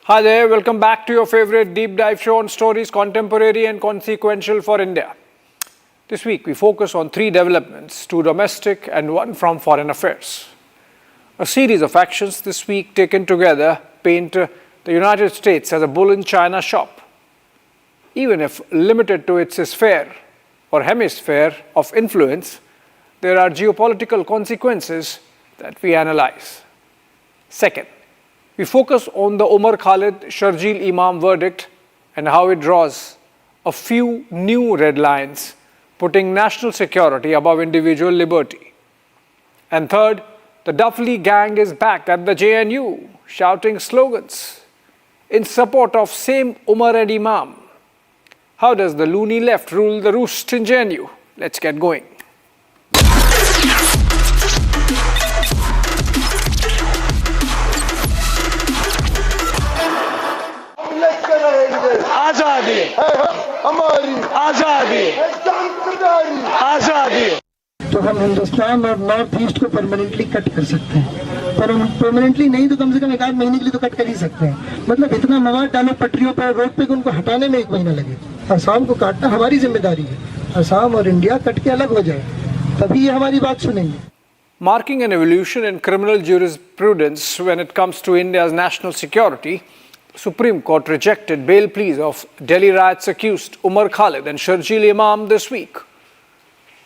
Hi there, welcome back to your favorite deep dive show on stories contemporary and consequential for India. This week we focus on three developments, two domestic and one from foreign affairs. A series of actions this week taken together paint the United States as a bull in China shop. Even if limited to its sphere or hemisphere of influence, there are geopolitical consequences that we analyze. Second, we focus on the Umar Khalid Sharjeel Imam verdict and how it draws a few new red lines, putting national security above individual liberty. And third, the Duffley gang is back at the JNU, shouting slogans in support of same Umar and Imam. How does the loony left rule the roost in JNU? Let's get going. आजादी हमारी आजादी आजादी तो हम हिंदुस्तान और north east को permanently cut कर सकते हैं, पर हम परमानेंटली नहीं तो कम से कम एक आध महीने के लिए तो कट कर ही सकते हैं। मतलब इतना मवाद डालो पटरियों पर, रोड पे, उनको हटाने में 1 महीना लगे। असम को काटना हमारी जिम्मेदारी है। असम और इंडिया कट के अलग हो जाए, तभी ये हमारी बात सुनेंगे। Marking an evolution in criminal jurisprudence when it comes to India's national security, Supreme Court rejected bail pleas of Delhi riots accused Umar Khalid and Sharjeel Imam this week.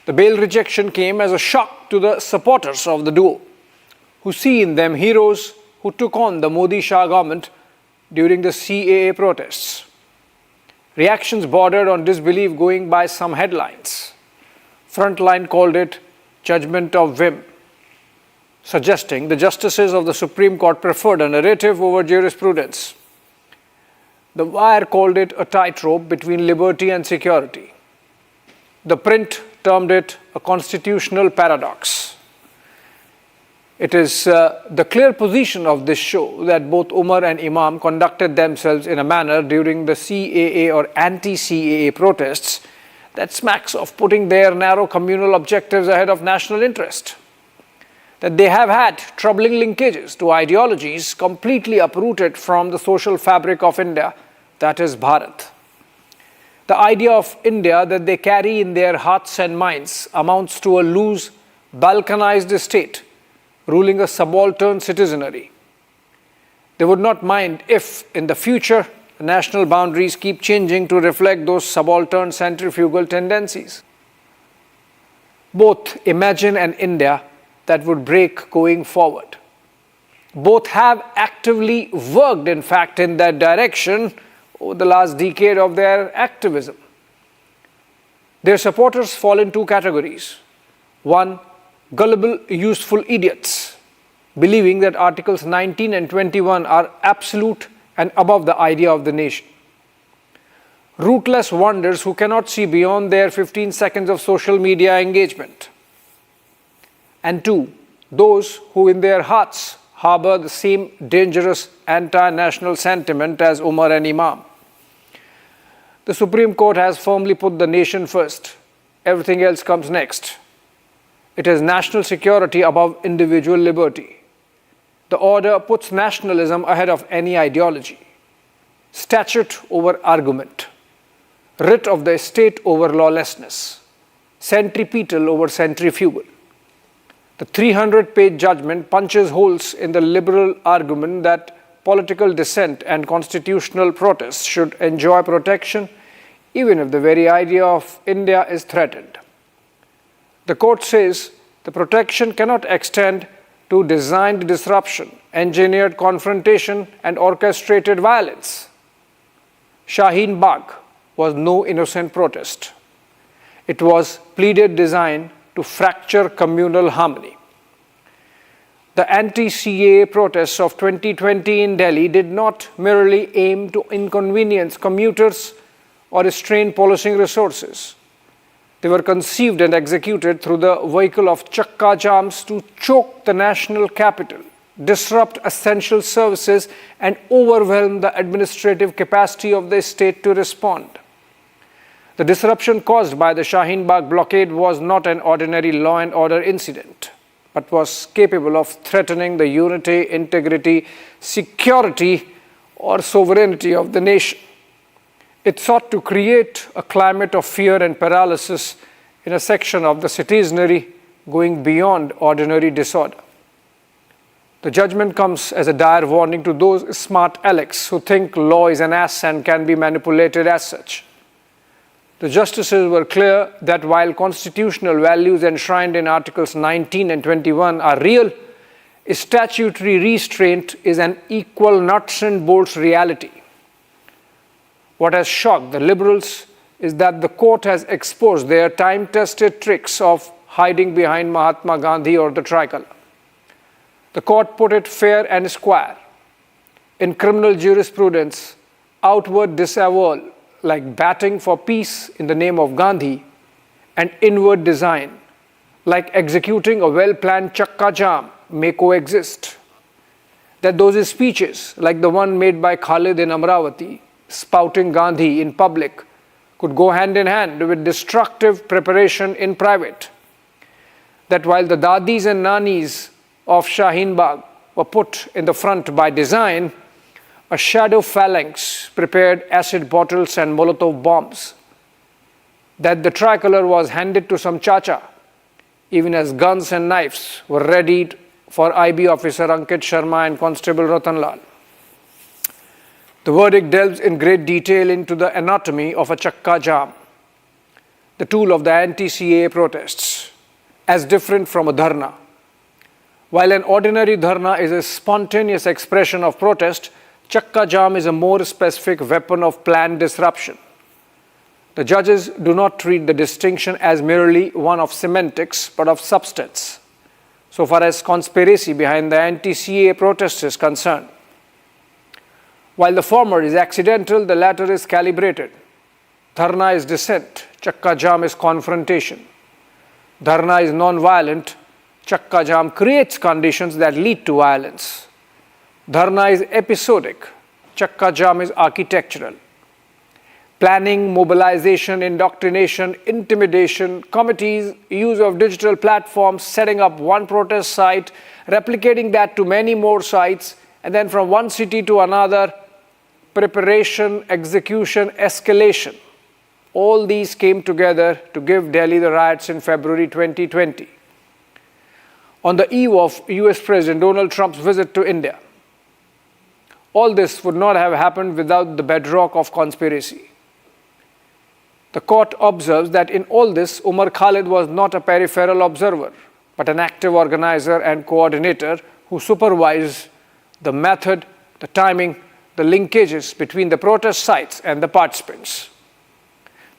The bail rejection came as a shock to the supporters of the duo, who see in them heroes who took on the Modi-Shah government during the CAA protests. Reactions bordered on disbelief going by some headlines. Frontline called it judgment of whim, suggesting the justices of the Supreme Court preferred a narrative over jurisprudence. The Wire called it a tightrope between liberty and security. The Print termed it a constitutional paradox. It is the clear position of this show that both Umar and Imam conducted themselves in a manner during the CAA or anti-CAA protests that smacks of putting their narrow communal objectives ahead of national interest. That they have had troubling linkages to ideologies completely uprooted from the social fabric of India, that is Bharat. The idea of India that they carry in their hearts and minds amounts to a loose, balkanized state, ruling a subaltern citizenry. They would not mind if, in the future, the national boundaries keep changing to reflect those subaltern centrifugal tendencies. Both imagine an India that would break going forward. Both have actively worked, in fact, in that direction over the last decade of their activism. Their supporters fall in two categories. One, gullible, useful idiots, believing that Articles 19 and 21 are absolute and above the idea of the nation. Rootless wonders who cannot see beyond their 15 seconds of social media engagement. And two, those who in their hearts harbor the same dangerous anti-national sentiment as Umar and Imam. The Supreme Court has firmly put the nation first. Everything else comes next. It is national security above individual liberty. The order puts nationalism ahead of any ideology. Statute over argument. Writ of the state over lawlessness. Centripetal over centrifugal. The 300-page judgment punches holes in the liberal argument that political dissent and constitutional protests should enjoy protection even if the very idea of India is threatened. The court says the protection cannot extend to designed disruption, engineered confrontation, and orchestrated violence. Shaheen Bagh was no innocent protest. It was pleaded design to fracture communal harmony. The anti-CAA protests of 2020 in Delhi did not merely aim to inconvenience commuters or strain policing resources. They were conceived and executed through the vehicle of chakka jams to choke the national capital, disrupt essential services, and overwhelm the administrative capacity of the state to respond. The disruption caused by the Shaheen Bagh blockade was not an ordinary law and order incident, but was capable of threatening the unity, integrity, security or sovereignty of the nation. It sought to create a climate of fear and paralysis in a section of the citizenry going beyond ordinary disorder. The judgment comes as a dire warning to those smart Alecs who think law is an ass and can be manipulated as such. The justices were clear that while constitutional values enshrined in Articles 19 and 21 are real, statutory restraint is an equal nuts and bolts reality. What has shocked the liberals is that the court has exposed their time-tested tricks of hiding behind Mahatma Gandhi or the tricolor. The court put it fair and square. In criminal jurisprudence, outward disavowal, like batting for peace in the name of Gandhi, and inward design, like executing a well-planned chakka jam, may coexist. That those speeches, like the one made by Khalid in Amravati, spouting Gandhi in public, could go hand in hand with destructive preparation in private. That while the dadis and nanis of Shaheen Bagh were put in the front by design, a shadow phalanx prepared acid bottles and Molotov bombs. That the tricolor was handed to some chacha, even as guns and knives were readied for IB officer Ankit Sharma and Constable Ratan Lal. The verdict delves in great detail into the anatomy of a chakka jam, the tool of the anti-CAA protests, as different from a dharna. While an ordinary dharna is a spontaneous expression of protest, chakka jam is a more specific weapon of planned disruption. The judges do not treat the distinction as merely one of semantics, but of substance, so far as conspiracy behind the anti-CAA protest is concerned. While the former is accidental, the latter is calibrated. Dharna is dissent, chakka jam is confrontation. Dharna is non-violent, chakka jam creates conditions that lead to violence. Dharna is episodic, chakka jam is architectural. Planning, mobilization, indoctrination, intimidation, committees, use of digital platforms, setting up one protest site, replicating that to many more sites, and then from one city to another, preparation, execution, escalation. All these came together to give Delhi the riots in February 2020. On the eve of US President Donald Trump's visit to India, all this would not have happened without the bedrock of conspiracy. The court observes that in all this, Umar Khalid was not a peripheral observer, but an active organizer and coordinator who supervised the method, the timing, the linkages between the protest sites and the participants.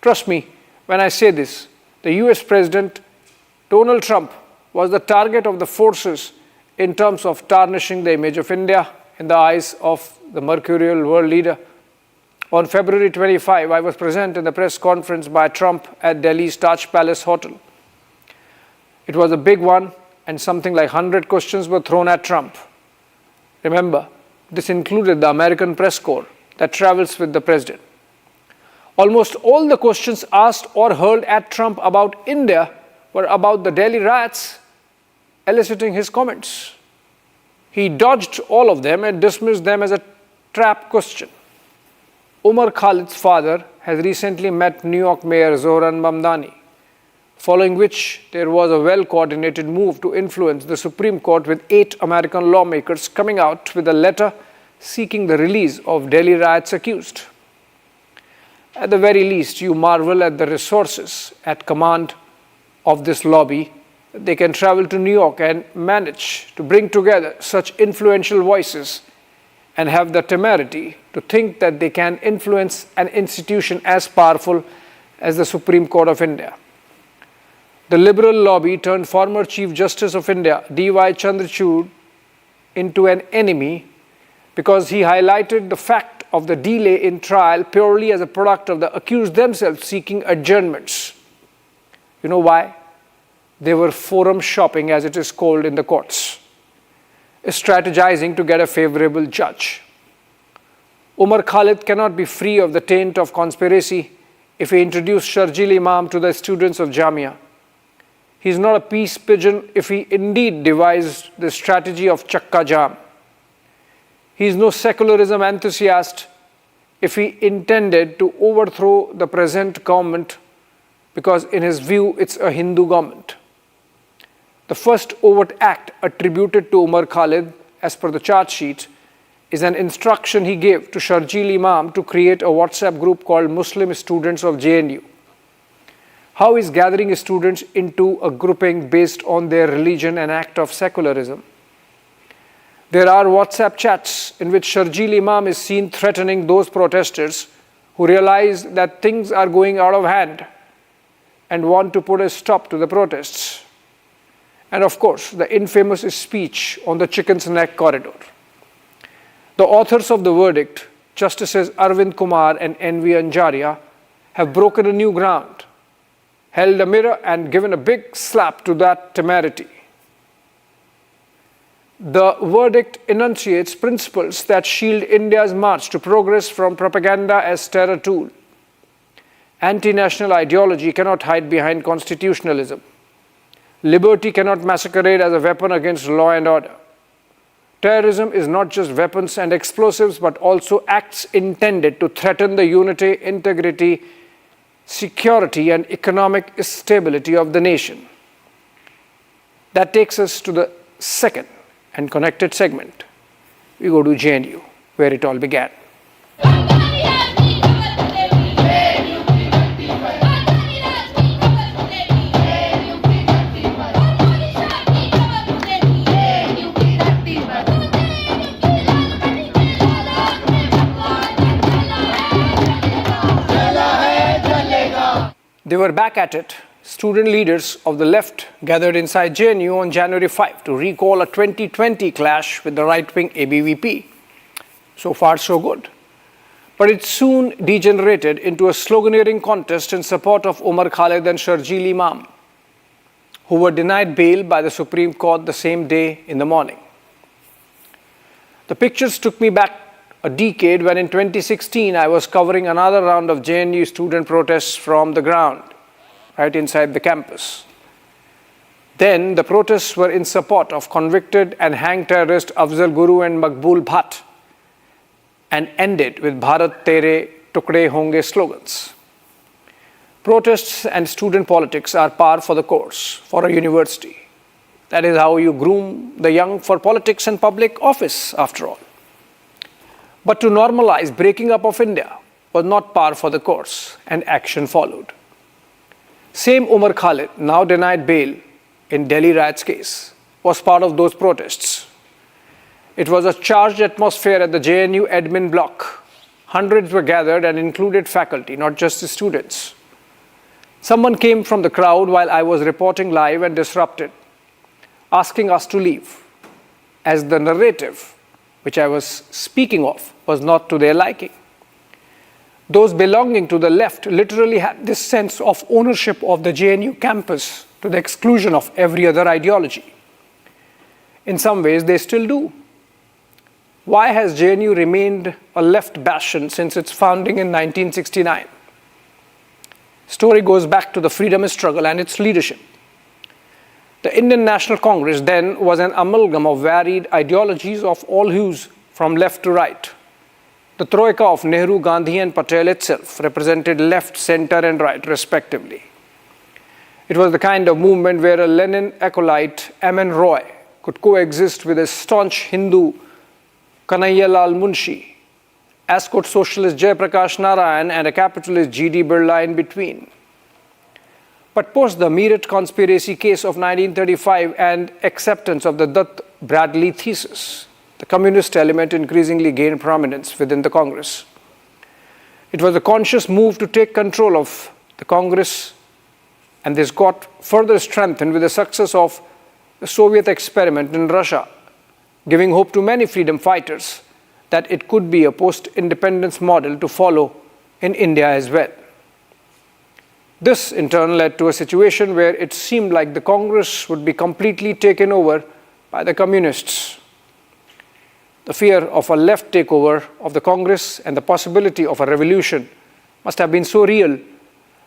Trust me when I say this, the US President Donald Trump was the target of the forces in terms of tarnishing the image of India in the eyes of the mercurial world leader. On February 25, I was present in the press conference by Trump at Delhi's Taj Palace Hotel. It was a big one, and something like 100 questions were thrown at Trump. Remember, this included the American press corps that travels with the president. Almost all the questions asked or hurled at Trump about India were about the Delhi riots, eliciting his comments. He dodged all of them and dismissed them as a trap question. Umar Khalid's father has recently met New York Mayor Zohran Mamdani, following which there was a well-coordinated move to influence the Supreme Court with 8 American lawmakers coming out with a letter seeking the release of Delhi riots accused. At the very least, you marvel at the resources at command of this lobby. They can travel to New York and manage to bring together such influential voices and have the temerity to think that they can influence an institution as powerful as the Supreme Court of India. The liberal lobby turned former Chief Justice of India, D.Y. Chandrachud, into an enemy because he highlighted the fact of the delay in trial purely as a product of the accused themselves seeking adjournments. You know why? They were forum shopping, as it is called in the courts, strategizing to get a favorable judge. Umar Khalid cannot be free of the taint of conspiracy if he introduced Sharjeel Imam to the students of Jamia. He is not a peace pigeon if he indeed devised the strategy of chakka jam. He is no secularism enthusiast if he intended to overthrow the present government because in his view it's a Hindu government. The first overt act attributed to Umar Khalid as per the charge sheet is an instruction he gave to Sharjeel Imam to create a WhatsApp group called Muslim Students of JNU. How is gathering his students into a grouping based on their religion an act of secularism? There are WhatsApp chats in which Sharjeel Imam is seen threatening those protesters who realize that things are going out of hand and want to put a stop to the protests. And of course, the infamous speech on the Chicken's Neck corridor. The authors of the verdict, Justices Arvind Kumar and N.V. Anjaria, have broken a new ground, held a mirror and given a big slap to that temerity. The verdict enunciates principles that shield India's march to progress from propaganda as terror tool. Anti-national ideology cannot hide behind constitutionalism. Liberty cannot masquerade as a weapon against law and order. Terrorism is not just weapons and explosives, but also acts intended to threaten the unity, integrity, security, and economic stability of the nation. That takes us to the second and connected segment. We go to JNU, where it all began. They were back at it. Student leaders of the left gathered inside JNU on January 5 to recall a 2020 clash with the right-wing ABVP. So far, so good. But it soon degenerated into a sloganeering contest in support of Umar Khalid and Sharjeel Imam, who were denied bail by the Supreme Court the same day in the morning. The pictures took me back a decade when in 2016 I was covering another round of JNU student protests from the ground, right inside the campus. Then the protests were in support of convicted and hanged terrorist Afzal Guru and Maqbool Bhatt and ended with Bharat Tere Tukde Honge slogans. Protests and student politics are par for the course for a university. That is how you groom the young for politics and public office, after all. But to normalize breaking up of India was not par for the course, and action followed. Same Umar Khalid, now denied bail in Delhi riots case, was part of those protests. It was a charged atmosphere at the JNU admin block. Hundreds were gathered and included faculty, not just the students. Someone came from the crowd while I was reporting live and disrupted, asking us to leave, as the narrative which I was speaking of was not to their liking. Those belonging to the left literally had this sense of ownership of the JNU campus to the exclusion of every other ideology. In some ways, they still do. Why has JNU remained a left bastion since its founding in 1969? Story goes back to the freedom struggle and its leadership. The Indian National Congress then was an amalgam of varied ideologies of all hues from left to right. The troika of Nehru, Gandhi and Patel itself represented left, center and right respectively. It was the kind of movement where a Lenin acolyte, M.N. Roy, could coexist with a staunch Hindu, Kanhaiyalal Munshi, as could socialist Jayaprakash Narayan and a capitalist G.D. Birla in between. But post the Meerut conspiracy case of 1935 and acceptance of the Dutt-Bradley thesis, the communist element increasingly gained prominence within the Congress. It was a conscious move to take control of the Congress, and this got further strengthened with the success of the Soviet experiment in Russia, giving hope to many freedom fighters that it could be a post-independence model to follow in India as well. This, in turn, led to a situation where it seemed like the Congress would be completely taken over by the communists. The fear of a left takeover of the Congress and the possibility of a revolution must have been so real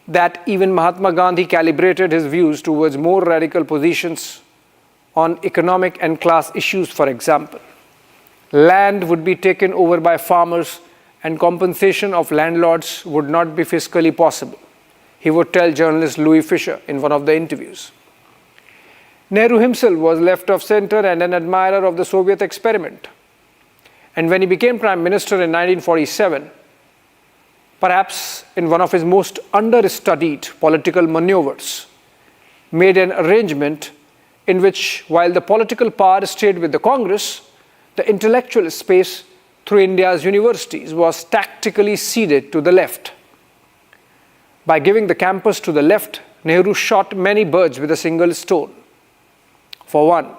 that even Mahatma Gandhi calibrated his views towards more radical positions on economic and class issues, for example. land would be taken over by farmers and compensation of landlords would not be fiscally possible, he would tell journalist Louis Fisher in one of the interviews. Nehru himself was left of center and an admirer of the Soviet experiment. And when he became Prime Minister in 1947, perhaps in one of his most understudied political maneuvers, made an arrangement in which, while the political power stayed with the Congress, the intellectual space through India's universities was tactically ceded to the left. By giving the campus to the left, Nehru shot many birds with a single stone. For one,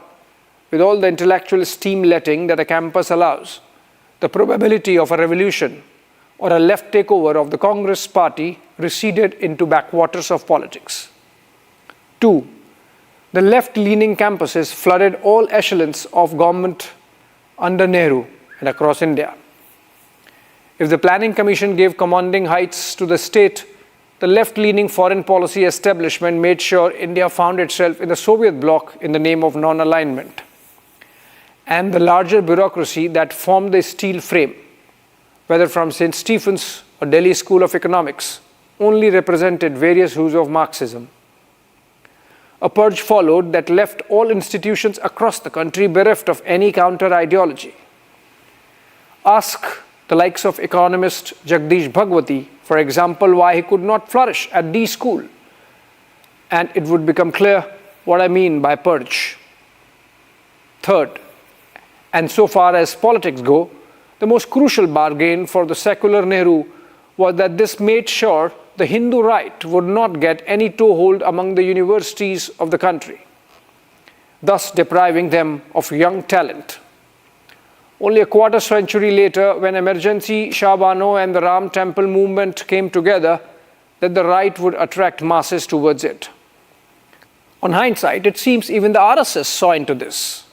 with all the intellectual steam letting that a campus allows, the probability of a revolution or a left takeover of the Congress party receded into backwaters of politics. Two, the left-leaning campuses flooded all echelons of government under Nehru and across India. If the Planning Commission gave commanding heights to the state, the left-leaning foreign policy establishment made sure India found itself in the Soviet bloc in the name of non-alignment. And the larger bureaucracy that formed the steel frame, whether from St. Stephen's or Delhi School of Economics, only represented various hues of Marxism. A purge followed that left all institutions across the country bereft of any counter-ideology. Ask the likes of economist Jagdish Bhagwati, for example, why he could not flourish at D school, and it would become clear what I mean by purge. Third, and so far as politics go, the most crucial bargain for the secular Nehru was that this made sure the Hindu right would not get any toehold among the universities of the country, thus depriving them of young talent. Only a quarter century later, when emergency Shah Bano and the Ram Temple movement came together, that the right would attract masses towards it. On hindsight, it seems even the RSS saw into this.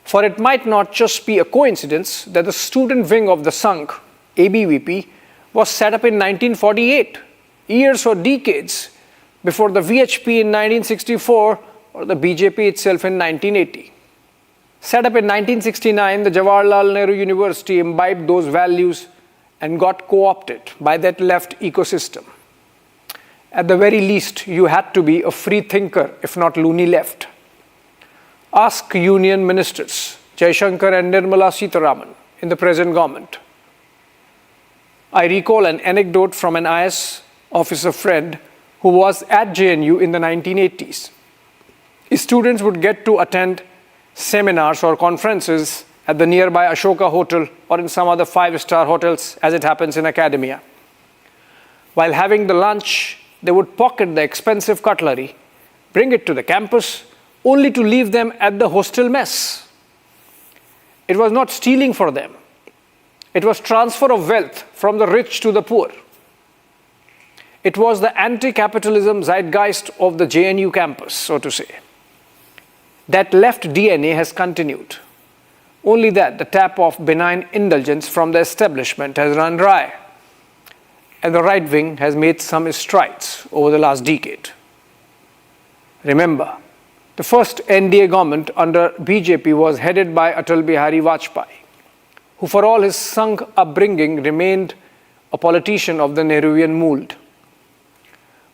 For it might not just be a coincidence that the student wing of the Sangh, ABVP, was set up in 1948, years or decades before the VHP in 1964 or the BJP itself in 1980. Set up in 1969, the Jawaharlal Nehru University imbibed those values and got co-opted by that left ecosystem. At the very least, you had to be a free thinker, if not loony left. Ask union ministers, Jaishankar and Nirmala Sitharaman, in the present government. I recall an anecdote from an IS officer friend who was at JNU in the 1980s. His students would get to attend seminars or conferences at the nearby Ashoka Hotel or in some other five-star hotels, as it happens in academia. While having the lunch, they would pocket the expensive cutlery, bring it to the campus, only to leave them at the hostel mess. It was not stealing for them. It was transfer of wealth from the rich to the poor. It was the anti-capitalism zeitgeist of the JNU campus, so to say. That left DNA has continued. Only that the tap of benign indulgence from the establishment has run dry, and the right wing has made some strides over the last decade. Remember, the first NDA government under BJP was headed by Atal Bihari Vajpayee, who for all his Sangh upbringing remained a politician of the Nehruvian mold.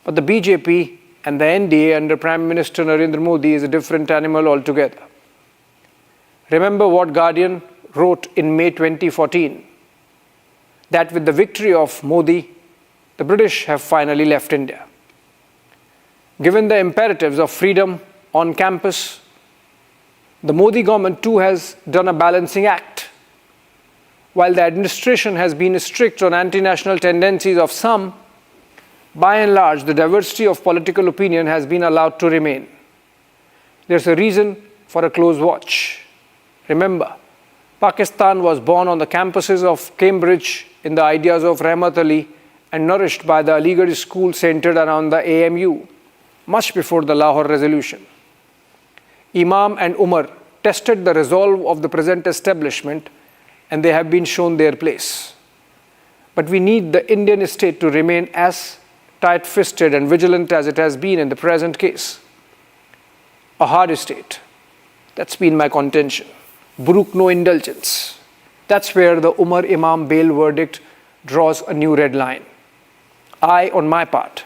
But the BJP and the NDA under Prime Minister Narendra Modi is a different animal altogether. Remember what Guardian wrote in May 2014, that with the victory of Modi, the British have finally left India. Given the imperatives of freedom on campus, the Modi government too has done a balancing act. While the administration has been strict on anti-national tendencies of some, by and large, the diversity of political opinion has been allowed to remain. There's a reason for a close watch. Remember, Pakistan was born on the campuses of Cambridge in the ideas of Rahmat Ali and nourished by the Aligarh school centered around the AMU, much before the Lahore Resolution. Imam and Umar tested the resolve of the present establishment, and they have been shown their place. But we need the Indian state to remain as tight-fisted and vigilant as it has been in the present case. A hard state. That's been my contention. Brook no indulgence. That's where the Umar Imam bail verdict draws a new red line. I, on my part,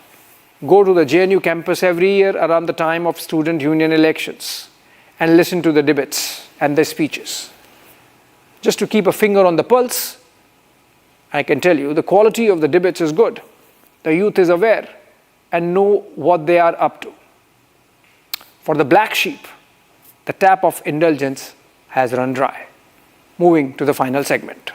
go to the JNU campus every year around the time of student union elections and listen to the debates and the speeches. Just to keep a finger on the pulse, I can tell you the quality of the debates is good. The youth is aware and know what they are up to. For the black sheep, the tap of indulgence has run dry. Moving to the final segment.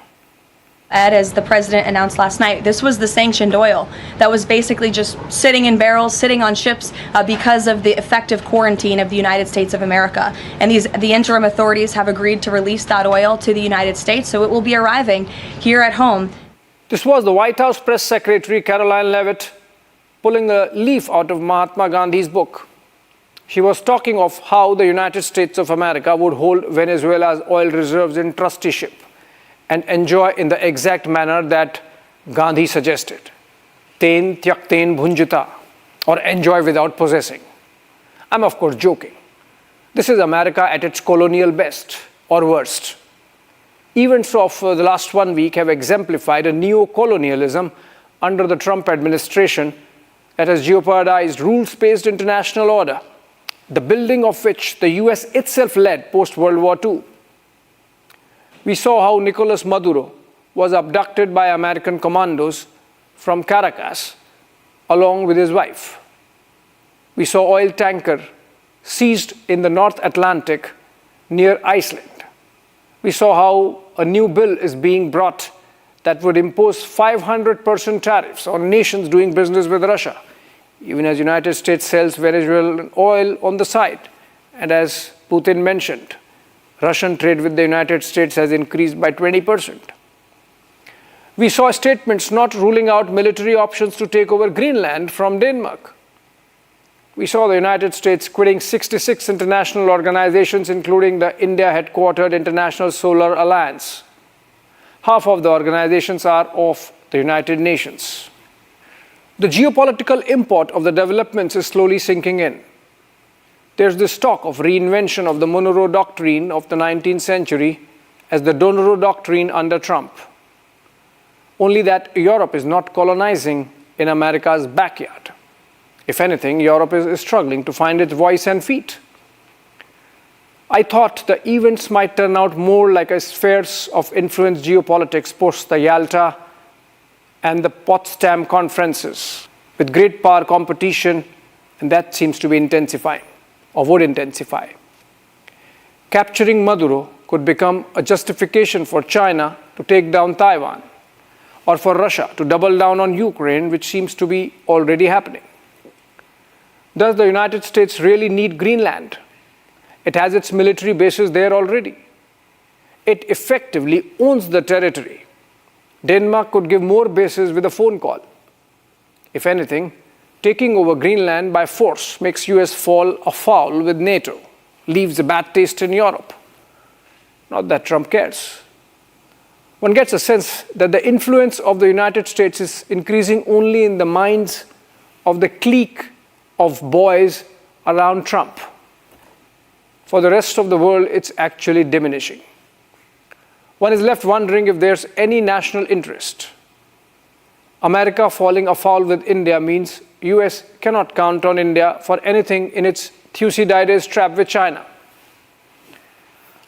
As the president announced last night, this was the sanctioned oil that was basically just sitting in barrels, sitting on ships because of the effective quarantine of the United States of America. And the interim authorities have agreed to release that oil to the United States, so it will be arriving here at home. This was the White House Press Secretary Caroline Leavitt pulling a leaf out of Mahatma Gandhi's book. She was talking of how the United States of America would hold Venezuela's oil reserves in trusteeship and enjoy in the exact manner that Gandhi suggested. Ten tyakten bhunjita, or enjoy without possessing. I'm of course joking. This is America at its colonial best, or worst. Events of the last 1 week have exemplified a neo-colonialism under the Trump administration that has jeopardized rules-based international order, the building of which the US itself led post-World War II. We saw how Nicolas Maduro was abducted by American commandos from Caracas along with his wife. We saw oil tanker seized in the North Atlantic near Iceland. We saw how a new bill is being brought that would impose 500% tariffs on nations doing business with Russia, even as United States sells Venezuelan oil on the side. And as Putin mentioned, Russian trade with the United States has increased by 20%. We saw statements not ruling out military options to take over Greenland from Denmark. We saw the United States quitting 66 international organizations, including the India-headquartered International Solar Alliance. Half of the organizations are of the United Nations. The geopolitical import of the developments is slowly sinking in. There's this talk of reinvention of the Monroe Doctrine of the 19th century as the Monroe Doctrine under Trump. Only that Europe is not colonizing in America's backyard. If anything, Europe is struggling to find its voice and feet. I thought the events might turn out more like a spheres of influence geopolitics post the Yalta and the Potsdam conferences, with great power competition, and that seems to be intensifying, or would intensify. Capturing Maduro could become a justification for China to take down Taiwan, or for Russia to double down on Ukraine, which seems to be already happening. Does the United States really need Greenland? It has its military bases there already. It effectively owns the territory. Denmark could give more bases with a phone call. If anything, taking over Greenland by force makes US fall afoul with NATO, leaves a bad taste in Europe. Not that Trump cares. One gets a sense that the influence of the United States is increasing only in the minds of the clique of boys around Trump. For the rest of the world, it's actually diminishing. One is left wondering if there's any national interest. America falling afoul with India means US cannot count on India for anything in its Thucydides trap with China.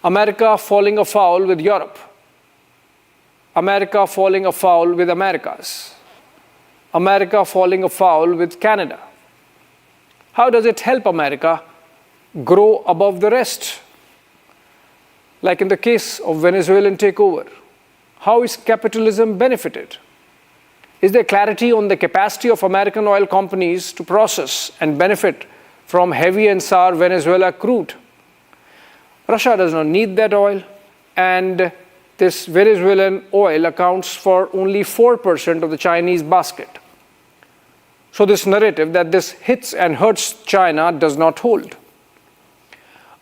America falling afoul with Europe. America falling afoul with Americas. America falling afoul with Canada. How does it help America grow above the rest? Like in the case of Venezuelan takeover, how is capitalism benefited? Is there clarity on the capacity of American oil companies to process and benefit from heavy and sour Venezuela crude? Russia does not need that oil, and this Venezuelan oil accounts for only 4% of the Chinese basket. So this narrative that this hits and hurts China does not hold.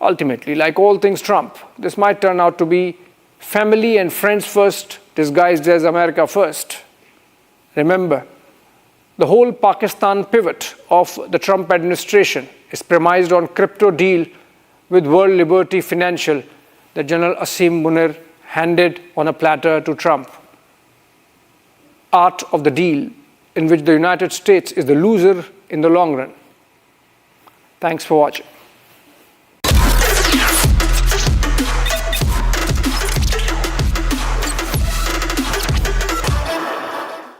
Ultimately, like all things Trump, this might turn out to be family and friends first, disguised as America first. Remember, the whole Pakistan pivot of the Trump administration is premised on crypto deal with World Liberty Financial that General Asim Munir handed on a platter to Trump. Art of the deal in which the United States is the loser in the long run. Thanks for watching.